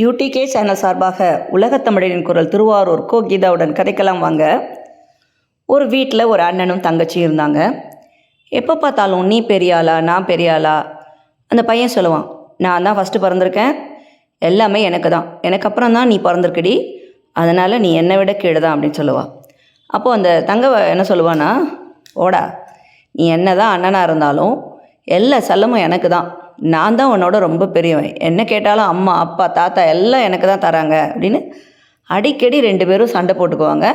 UDK channel சார்பாக உலகத்தமிழரின் குரல் திருவாரூர் கோ கீதாவுடன் கதைக்கலாம் வாங்க. ஒரு வீட்டில் ஒரு அண்ணனும் தங்கச்சியும் இருந்தாங்க. எப்போ பார்த்தாலும் நீ பெரியாளா நான் பெரியாளா. அந்த பையன் சொல்லுவான், நான் தான் ஃபஸ்ட்டு பிறந்திருக்கேன், எல்லாமே எனக்கு தான், எனக்கு அப்புறம் தான் நீ பிறந்திருக்கடி, அதனால் நீ என்னை விட கீழே தான் அப்படின்னு சொல்லுவாள். அப்போது அந்த தங்க என்ன சொல்லுவான்னா, ஓடா நீ என்ன தான் அண்ணனாக இருந்தாலும் எல்லா செல்லமும் எனக்கு தான், நான் தான் உன்னோட ரொம்ப பெரியவன், என்ன கேட்டாலும் அம்மா அப்பா தாத்தா எல்லாம் எனக்கு தான் தராங்க அப்படின்னு அடிக்கடி ரெண்டு பேரும் சண்டை போட்டுக்குவாங்க.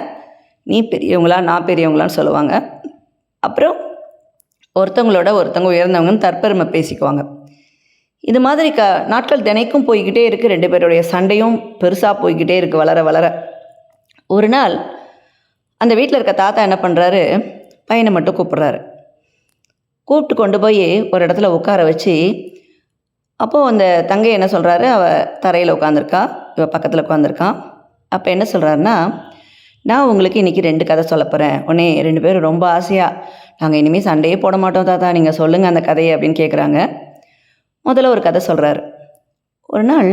நீ பெரியவங்களா நான் பெரியவங்களான்னு சொல்லுவாங்க. அப்புறம் ஒருத்தவங்களோட ஒருத்தவங்க உயர்ந்தவங்கன்னு தற்பெருமை பேசிக்குவாங்க. இது மாதிரி நாட்கள் தினைக்கும் போய்கிட்டே இருக்குது. ரெண்டு பேருடைய சண்டையும் பெருசாக போய்கிட்டே இருக்குது வளர வளர. ஒரு நாள் அந்த வீட்டில் இருக்க தாத்தா என்ன பண்ணுறாரு, பையனை மட்டும் கூப்பிட்றாரு. கூப்பிட்டு கொண்டு போய் ஒரு இடத்துல உட்கார வச்சு, அப்போது அந்த தங்கை என்ன சொல்கிறாரு, அவள் தரையில் உட்காந்துருக்கா, இவள் பக்கத்தில் உட்காந்துருக்கான். அப்போ என்ன சொல்கிறாருன்னா, நான் உங்களுக்கு இன்றைக்கி 2 கதை சொல்ல போகிறேன். உடனே 2 பேரும் ரொம்ப ஆசையாக, நாங்கள் இனிமேல் சண்டையே போட மாட்டோம் தாத்தா, நீங்கள் சொல்லுங்கள் அந்த கதையை அப்படின்னு கேட்குறாங்க. முதல்ல ஒரு கதை சொல்கிறாரு. ஒரு நாள்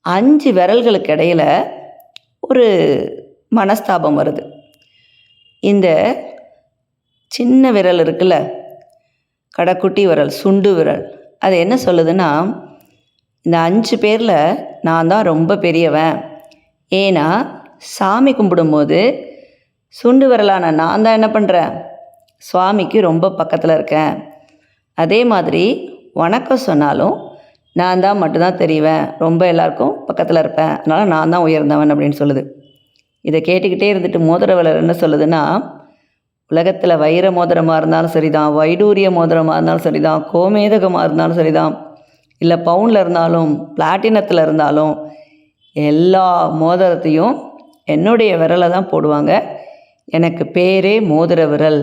5 விரல்களுக்கு இடையில் ஒரு மனஸ்தாபம் வருது. இந்த சின்ன விரல் இருக்குல்ல, கடைக்குட்டி விரல், சுண்டு விரல், அது என்ன சொல்லுதுன்னா, இந்த 5 பேரில் நான் தான் ரொம்ப பெரியவன். ஏன்னா சாமி கும்பிடும்போது சுண்டு விரலான நான் தான் என்ன பண்ணுறேன், சுவாமிக்கு ரொம்ப பக்கத்தில் இருக்கேன். அதே மாதிரி வணக்கம் சொன்னாலும் நான் தான் மட்டும்தான் தெரிவேன், ரொம்ப எல்லாருக்கும் பக்கத்தில் இருப்பேன், அதனால் நான் தான் உயர்ந்தவன் அப்படின்னு சொல்லுது. இதை கேட்டுக்கிட்டே இருந்துட்டு மோதிர விரல் என்ன சொல்லுதுன்னா, உலகத்தில் வைர மோதிரமாக இருந்தாலும் சரிதான், வைடூரிய மோதிரமாக இருந்தாலும் சரிதான், கோமேதகமாக இருந்தாலும் சரிதான், இல்லை பவுனில் இருந்தாலும் பிளாட்டினத்தில் இருந்தாலும் எல்லா மோதிரத்தையும் என்னுடைய விரலை தான் போடுவாங்க. எனக்கு பேரே மோதிர விரல்.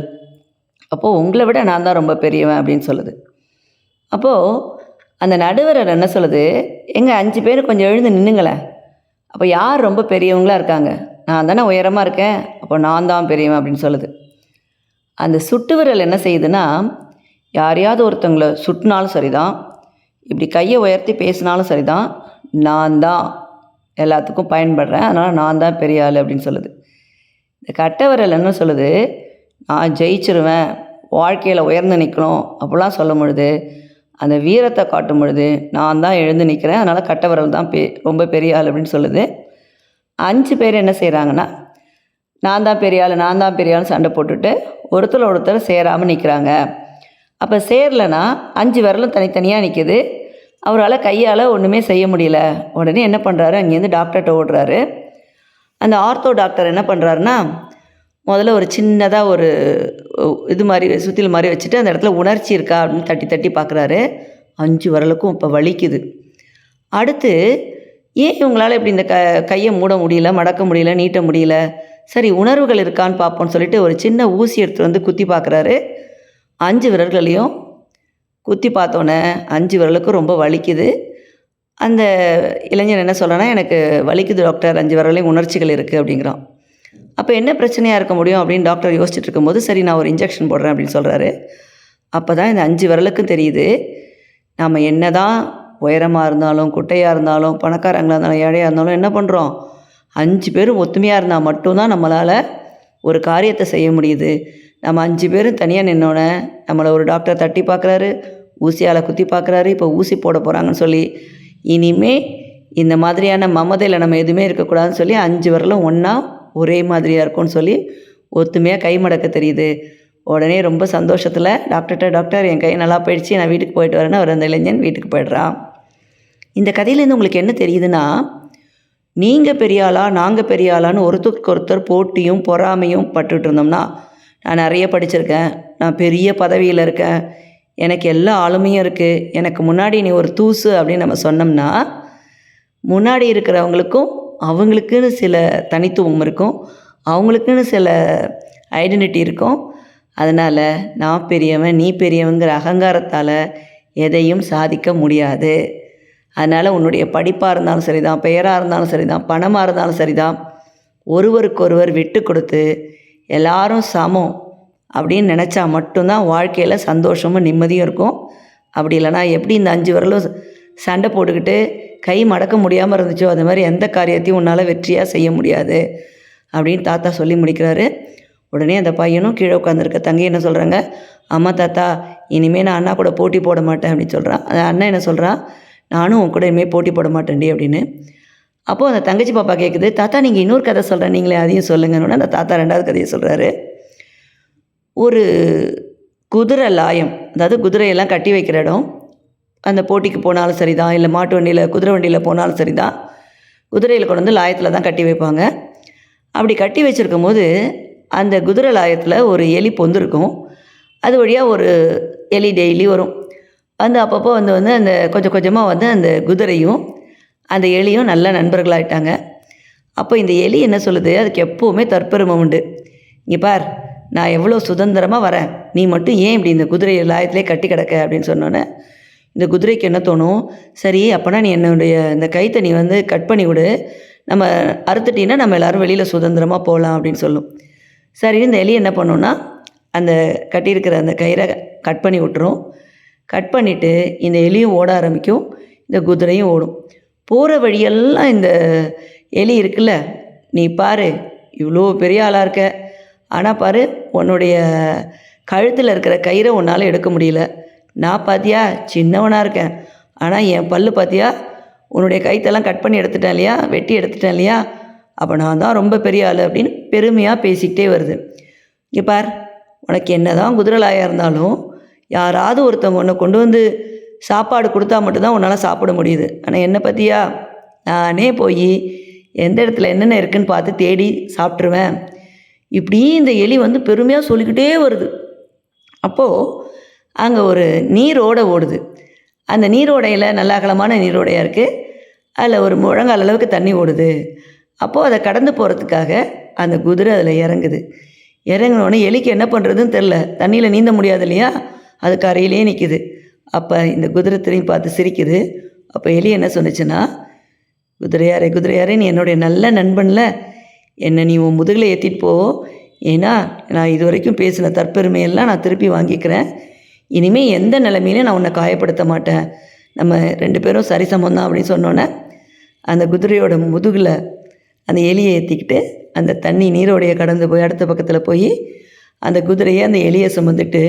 அப்போது உங்களை விட நான் தான் ரொம்ப பெரியவன் அப்படின்னு சொல்லுது. அப்போது அந்த நடுவிரல் என்ன சொல்லுது, எங்கள் 5 பேர் கொஞ்சம் எழுந்து நின்றுங்களேன், அப்போ யார் ரொம்ப பெரியவங்களாக இருக்காங்க, நான் தானே உயரமாக இருக்கேன், அப்போ நான் தான் பெரியவன் அப்படின்னு சொல்லுது. அந்த சுட்டு விரல் என்ன செய்யுதுன்னா, யாரையாவது ஒருத்தவங்களை சுட்டினாலும் சரிதான், இப்படி கையை உயர்த்தி பேசினாலும் சரிதான், நான் தான் எல்லாத்துக்கும் பயன்படுறேன், அதனால் நான் தான் பெரிய ஆள் அப்படின்னு சொல்லுது. இந்த கட்டை விரல் என்ன சொல்லுது, நான் ஜெயிச்சிருவேன், வாழ்க்கையில் உயர்ந்து நிற்கணும் அப்படிலாம் சொல்லும் பொழுது, அந்த வீரத்தை காட்டும் பொழுது நான் தான் எழுந்து நிற்கிறேன், அதனால் கட்டை விரல் தான் ரொம்ப பெரிய ஆள் அப்படின்னு சொல்லுது. 5 பேர் என்ன செய்கிறாங்கன்னா, நான் தான் பெரிய ஆள் நான் தான் பெரிய ஆள்னு சண்டை போட்டுட்டு ஒருத்தர் சேராமல் நிற்கிறாங்க. அப்போ சேரலைன்னா 5 விரலும் தனித்தனியாக நிற்கிது. அவரால் கையால் ஒன்றுமே செய்ய முடியல. உடனே என்ன பண்ணுறாரு, அங்கேருந்து டாக்டர்கிட்ட ஓடுறாரு. அந்த ஆர்த்தோ டாக்டர் என்ன பண்ணுறாருன்னா, முதல்ல ஒரு சின்னதாக ஒரு இது மாதிரி சுத்தியல் மாதிரி வச்சுட்டு அந்த இடத்துல உணர்ச்சி இருக்கா அப்படின்னு தட்டி தட்டி பார்க்குறாரு. 5 விரலுக்கும் இப்போ வலிக்குது. அடுத்து ஏன் இவங்களால் இப்படி இந்த கையை மூட முடியல, மடக்க முடியல, நீட்ட முடியல, சரி உணர்வுகள் இருக்கான்னு பார்ப்போம்னு சொல்லிட்டு ஒரு சின்ன ஊசி எடுத்து வந்து குத்தி பார்க்குறாரு. 5 விரல்களையும் குத்தி பார்த்தோன்னே 5 விரலுக்கும் ரொம்ப வலிக்குது. அந்த இளைஞன் என்ன சொல்கிறான்னா, எனக்கு வலிக்குது டாக்டர், 5 விரலையும் உணர்ச்சிகள் இருக்குது அப்படிங்கிறான். அப்போ என்ன பிரச்சனையாக இருக்க முடியும் அப்படின்னு டாக்டர் யோசிச்சுட்டு இருக்கும்போது, சரி நான் ஒரு இன்ஜெக்ஷன் போடுறேன் அப்படின்னு சொல்கிறாரு. அப்போ தான் இந்த 5 விரலுக்கும் தெரியுது, நம்ம என்ன தான் உயரமாக இருந்தாலும் குட்டையாக இருந்தாலும் பணக்காரங்களாக இருந்தாலும் ஏழையாக இருந்தாலும் என்ன பண்ணுறோம், 5 பேரும் ஒத்துமையாக இருந்தால் மட்டும்தான் நம்மளால் ஒரு காரியத்தை செய்ய முடியுது. நம்ம 5 பேரும் தனியாக நின்னோன்னே நம்மளை ஒரு டாக்டர் தட்டி பார்க்குறாரு, ஊசியால் குத்தி பார்க்குறாரு, இப்போ ஊசி போட போகிறாங்கன்னு சொல்லி, இனிமேல் இந்த மாதிரியான மமதையில் நம்ம எதுவுமே இருக்கக்கூடாதுன்னு சொல்லி 5 விரலும் ஒன்றா ஒரே மாதிரியாக இருக்கும்னு சொல்லி ஒத்துமையாக கை மடக்க தெரியுது. உடனே ரொம்ப சந்தோஷத்தில் டாக்டர்கிட்ட, டாக்டர் என் கை நல்லா போயிடுச்சு, நான் வீட்டுக்கு போயிட்டு வரேன்னு அவர் அந்த இளைஞன் வீட்டுக்கு போய்ட்றான். இந்த கதையிலேருந்து உங்களுக்கு என்ன தெரியுதுன்னா, நீங்கள் பெரிய ஆளா நாங்கள் பெரிய ஆளான்னு ஒருத்தருக்கு ஒருத்தர் போட்டியும் பொறாமையும் பட்டுட்டு இருந்தோம்னா, நான் நிறைய படிச்சிருக்கேன், நான் பெரிய பதவியில் இருக்கேன், எனக்கு எல்லா ஆளுமையும் இருக்குது, எனக்கு முன்னாடி நீ ஒரு தூசு அப்படின்னு நம்ம சொன்னோம்னா, முன்னாடி இருக்கிறவங்களுக்கும் அவங்களுக்குன்னு சில தனித்துவம் இருக்கும், அவங்களுக்குன்னு சில ஐடென்டிட்டி இருக்கும். அதனால் நான் பெரியவன் நீ பெரியவங்கிற அகங்காரத்தால் எதையும் சாதிக்க முடியாது. அதனால் உன்னுடைய படிப்பாக இருந்தாலும் சரி தான், பெயராக இருந்தாலும் சரி தான், பணமாக இருந்தாலும் சரி தான், ஒருவருக்கொருவர் விட்டு கொடுத்து எல்லாரும் சமம் அப்படின்னு நினச்சா மட்டும்தான் வாழ்க்கையில் சந்தோஷமும் நிம்மதியும் இருக்கும். அப்படி இல்லைனா எப்படி இந்த 5 விரலும் சண்டை போட்டுக்கிட்டு கை மடக்க முடியாமல் இருந்துச்சோ அது மாதிரி எந்த காரியத்தையும் உன்னால் வெற்றியாக செய்ய முடியாது அப்படின்னு தாத்தா சொல்லி முடிக்கிறாரு. உடனே அந்த பையனும் கீழே உட்காந்துருக்க தங்கி என்ன சொல்கிறாங்க, அம்மா தாத்தா இனிமேல் நான் அண்ணா கூட போட்டி போட மாட்டேன் அப்படின்னு சொல்கிறான். அந்த அண்ணன் என்ன சொல்கிறான், நானும் உன் கூட இனிமேல் போட்டி போட மாட்டேன்டி அப்படின்னு. அப்போது அந்த தங்கச்சி பாப்பா கேட்குது, தாத்தா நீங்கள் இன்னொரு கதை சொல்கிறேன் நீங்களே அதையும் சொல்லுங்கன்னு. அந்த தாத்தா 2வது கதையை சொல்கிறாரு. ஒரு குதிரை லாயம், அதாவது குதிரையெல்லாம் கட்டி வைக்கிற இடம். அந்த போட்டிக்கு போனாலும் சரி தான், இல்லை மாட்டு வண்டியில் குதிரை வண்டியில் போனாலும் சரி தான், குதிரையில் கொண்டு வந்து லாயத்தில் தான் கட்டி வைப்பாங்க. அப்படி கட்டி வச்சுருக்கும் போது அந்த குதிரை லாயத்தில் ஒரு எலி பொந்திருக்கும். அது வழியாக ஒரு எலி டெய்லி வரும். வந்து அப்பப்போ வந்து அந்த கொஞ்சம் கொஞ்சமாக வந்து அந்த குதிரையும் அந்த எலியும் நல்ல நண்பர்களாகிட்டாங்க. அப்போ இந்த எலி என்ன சொல்லுது, அதுக்கு எப்போவுமே தற்பெருமை உண்டு. இங்கே பார், நான் எவ்வளோ சுதந்திரமாக வரேன், நீ மட்டும் ஏன் இப்படி இந்த குதிரை லாயத்திலே கட்டி கிடக்க அப்படின்னு சொன்னோன்னே இந்த குதிரைக்கு என்ன தோணும், சரி அப்போனா நீ என்னுடைய இந்த கைத்தை நீ வந்து கட் பண்ணி விடு, நம்ம அறுத்துட்டீங்கன்னா நம்ம எல்லோரும் வெளியில் சுதந்திரமாக போகலாம் அப்படின்னு சொல்லும். சரி இந்த எலி என்ன பண்ணுன்னா அந்த கட்டியிருக்கிற அந்த கயிறை கட் பண்ணி விட்டுரும். கட் பண்ணிவிட்டு இந்த எலியும் ஓட ஆரம்பிக்கும், இந்த குதிரையும் ஓடும். போகிற வழியெல்லாம் இந்த எலி இருக்குல்ல, நீ பாரு இவ்வளோ பெரிய ஆளாக இருக்க, ஆனால் பாரு உன்னுடைய கழுத்தில் இருக்கிற கயிறை உன்னால் எடுக்க முடியல, நான் பார்த்தியா சின்னவனாக இருக்கேன், ஆனால் என் பல்லு பார்த்தியா உன்னுடைய கைத்தெல்லாம் கட் பண்ணி எடுத்துட்டேன் இல்லையா, வெட்டி எடுத்துட்டேன் இல்லையா, அப்போ நான் தான் ரொம்ப பெரிய ஆள் அப்படின்னு பெருமையாக பேசிக்கிட்டே வருது. இங்கே பார், உனக்கு என்ன தான் குதிரலாயாக இருந்தாலும் யாராவது ஒருத்தவங்க உன்னை கொண்டு வந்து சாப்பாடு கொடுத்தா மட்டும்தான் உன்னால் சாப்பிட முடியுது. ஆனால் என்னை பற்றியா, நானே போய் எந்த இடத்துல என்னென்ன இருக்குதுன்னு பார்த்து தேடி சாப்பிட்ருவேன். இப்படி இந்த எலி வந்து பெருமையாக சொல்லிக்கிட்டே வருது. அப்போது அங்கே ஒரு நீரோடை ஓடுது. அந்த நீரோடையில் நல்ல அகலமான நீரோடையாக இருக்குது. அதில் ஒரு முழங்கால் அளவுக்கு தண்ணி ஓடுது. அப்போது அதை கடந்து போகிறதுக்காக அந்த குதிரை அதில் இறங்குது. இறங்கினோடனே எலிக்கு என்ன பண்ணுறதுன்னு தெரில, தண்ணியில் நீந்த முடியாது இல்லையா, அது கரையிலே நிற்கிது. அப்போ இந்த குதிரை திரும்பி பார்த்து சிரிக்குது. அப்போ எலி என்ன சொன்னிச்சுன்னா, குதிரையாரே குதிரையாரே நீ என்னுடைய நல்ல நண்பனில், என்னை நீ உன் முதுகில் ஏற்றிட்டு போ, ஏன்னா நான் இது வரைக்கும் பேசின தற்பெருமையெல்லாம் நான் திருப்பி வாங்கிக்கிறேன், இனிமேல் எந்த நிலைமையிலையும் நான் உன்னை காயப்படுத்த மாட்டேன், நம்ம 2 பேரும் சரிசமம் தான் அப்படின்னு சொன்னோன்னே அந்த குதிரையோட முதுகில் அந்த எலியை ஏற்றிக்கிட்டு அந்த தண்ணி நீரோடைய கடந்து போய் அடுத்த பக்கத்தில் போய் அந்த குதிரையை அந்த எலியை சுமந்துட்டு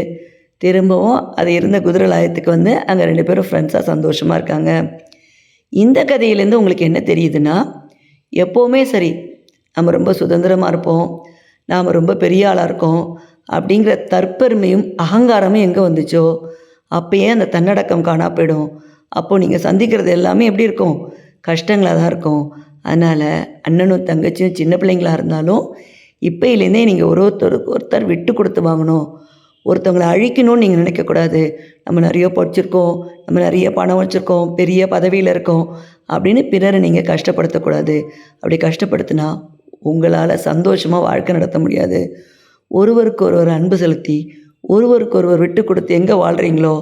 திரும்பவும் அது இருந்த குதிரை லாயத்துக்கு வந்து அங்கே 2 பேரும் ஃப்ரெண்ட்ஸாக சந்தோஷமாக இருக்காங்க. இந்த கதையிலேருந்து உங்களுக்கு என்ன தெரியுதுன்னா, எப்போவுமே சரி நம்ம ரொம்ப சுதந்திரமாக இருப்போம், நாம் ரொம்ப பெரிய ஆளாக இருக்கோம் அப்படிங்கிற தற்பெருமையும் அகங்காரமும் எங்கே வந்துச்சோ அப்போயே அந்த தன்னடக்கம் காணா போயிடும். அப்போது நீங்கள் சந்திக்கிறது எல்லாமே எப்படி இருக்கும், கஷ்டங்களாக தான் இருக்கும். அதனால் அண்ணனும் தங்கச்சியும் சின்ன பிள்ளைங்களாக இருந்தாலும் இப்போயிலேருந்தே நீங்கள் ஒருத்தர் விட்டு கொடுத்து வாங்கணும். ஒருத்தவங்களை அழிக்கணும்னு நீங்கள் நினைக்கக்கூடாது. நம்ம நிறைய படிச்சிருக்கோம், நம்ம நிறைய பணம் வச்சுருக்கோம், பெரிய பதவியில் இருக்கோம் அப்படின்னு பிறரை நீங்கள் கஷ்டப்படுத்தக்கூடாது. அப்படி கஷ்டப்படுத்தினா உங்களால் சந்தோஷமாக வாழ்க்கை நடத்த முடியாது. ஒருவருக்கு ஒருவர் அன்பு செலுத்தி ஒருவருக்கு ஒருவர் விட்டு கொடுத்து எங்கே வாழ்கிறீங்களோ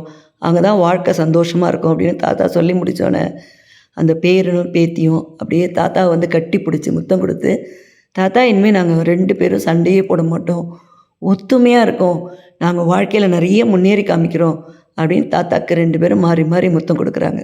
அங்கே தான் வாழ்க்கை சந்தோஷமாக இருக்கும் அப்படின்னு தாத்தா சொல்லி முடித்தோன்னே அந்த பேரனும் பேத்தியும் அப்படியே தாத்தாவை வந்து கட்டி பிடிச்சி முத்தம் கொடுத்து, தாத்தா இனிமேல் நாங்கள் 2 பேரும் சண்டையே போட மாட்டோம், ஒத்துமையாக இருக்கோம், நாங்கள் வாழ்க்கையில் நிறைய முன்னேறி காமிக்கிறோம் அப்படின்னு தாத்தாக்கு 2 பேரும் மாறி மாறி முத்தம் கொடுக்குறாங்க.